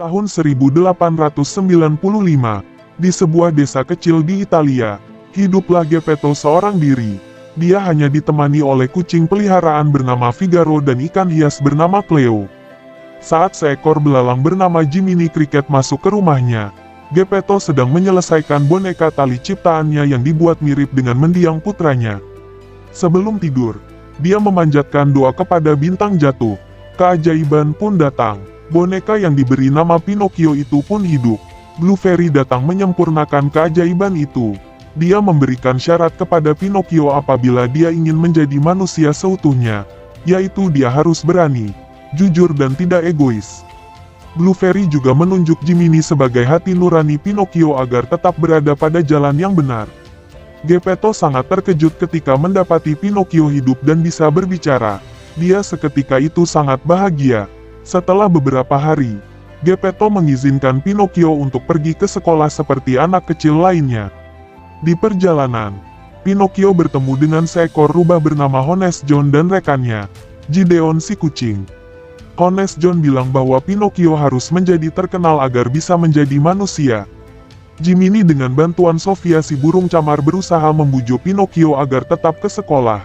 Tahun 1895, di sebuah desa kecil di Italia, hiduplah Geppetto seorang diri. Dia hanya ditemani oleh kucing peliharaan bernama Figaro dan ikan hias bernama Cleo. Saat seekor belalang bernama Jiminy Cricket masuk ke rumahnya, Geppetto sedang menyelesaikan boneka tali ciptaannya yang dibuat mirip dengan mendiang putranya. Sebelum tidur, dia memanjatkan doa kepada bintang jatuh. Keajaiban pun datang. Boneka yang diberi nama Pinocchio itu pun hidup. Blue Fairy datang menyempurnakan keajaiban itu. Dia memberikan syarat kepada Pinocchio apabila dia ingin menjadi manusia seutuhnya, yaitu dia harus berani, jujur dan tidak egois. Blue Fairy juga menunjuk Jiminy sebagai hati nurani Pinocchio agar tetap berada pada jalan yang benar. Geppetto sangat terkejut ketika mendapati Pinocchio hidup dan bisa berbicara. Dia seketika itu sangat bahagia. Setelah beberapa hari, Geppetto mengizinkan Pinocchio untuk pergi ke sekolah seperti anak kecil lainnya. Di perjalanan, Pinocchio bertemu dengan seekor rubah bernama Honest John dan rekannya, Gideon si kucing. Honest John bilang bahwa Pinocchio harus menjadi terkenal agar bisa menjadi manusia. Jiminy dengan bantuan Sofia si burung camar berusaha membujuk Pinocchio agar tetap ke sekolah.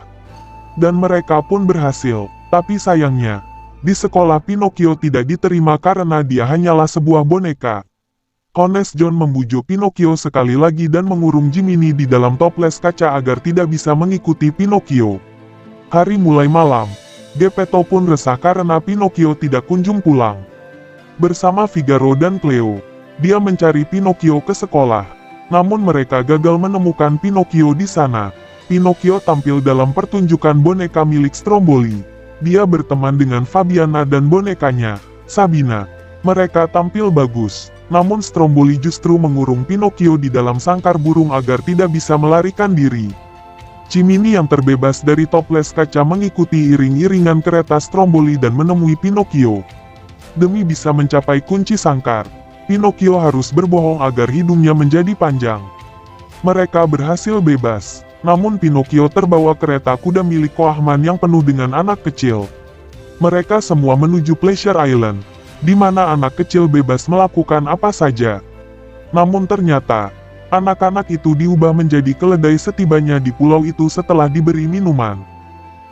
Dan mereka pun berhasil, tapi sayangnya, di sekolah Pinocchio tidak diterima karena dia hanyalah sebuah boneka. Honest John membujuk Pinocchio sekali lagi dan mengurung Jiminy di dalam toples kaca agar tidak bisa mengikuti Pinocchio. Hari mulai malam, Geppetto pun resah karena Pinocchio tidak kunjung pulang. Bersama Figaro dan Cleo, dia mencari Pinocchio ke sekolah. Namun mereka gagal menemukan Pinocchio di sana. Pinocchio tampil dalam pertunjukan boneka milik Stromboli. Dia berteman dengan Fabiana dan bonekanya, Sabina. Mereka tampil bagus, namun Stromboli justru mengurung Pinocchio di dalam sangkar burung agar tidak bisa melarikan diri. Jiminy yang terbebas dari toples kaca mengikuti iring-iringan kereta Stromboli dan menemui Pinocchio. Demi bisa mencapai kunci sangkar, Pinocchio harus berbohong agar hidungnya menjadi panjang. Mereka berhasil bebas. Namun Pinocchio terbawa kereta kuda milik Koahman yang penuh dengan anak kecil. Mereka semua menuju Pleasure Island, di mana anak kecil bebas melakukan apa saja. Namun ternyata, anak-anak itu diubah menjadi keledai setibanya di pulau itu setelah diberi minuman.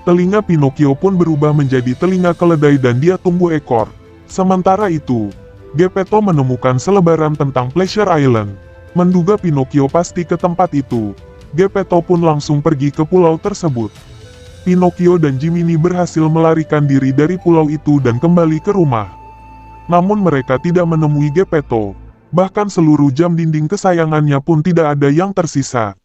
Telinga Pinocchio pun berubah menjadi telinga keledai dan dia tumbuh ekor. Sementara itu, Geppetto menemukan selebaran tentang Pleasure Island. Menduga Pinocchio pasti ke tempat itu, Geppetto pun langsung pergi ke pulau tersebut. Pinocchio dan Jiminy berhasil melarikan diri dari pulau itu dan kembali ke rumah. Namun mereka tidak menemui Geppetto. Bahkan seluruh jam dinding kesayangannya pun tidak ada yang tersisa.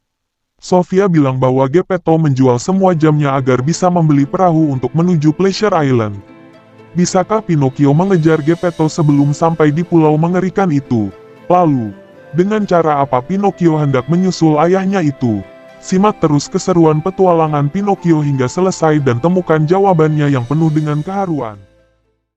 Sofia bilang bahwa Geppetto menjual semua jamnya agar bisa membeli perahu untuk menuju Pleasure Island. Bisakah Pinocchio mengejar Geppetto sebelum sampai di pulau mengerikan itu? Lalu, dengan cara apa Pinocchio hendak menyusul ayahnya itu? Simak terus keseruan petualangan Pinocchio hingga selesai dan temukan jawabannya yang penuh dengan keharuan.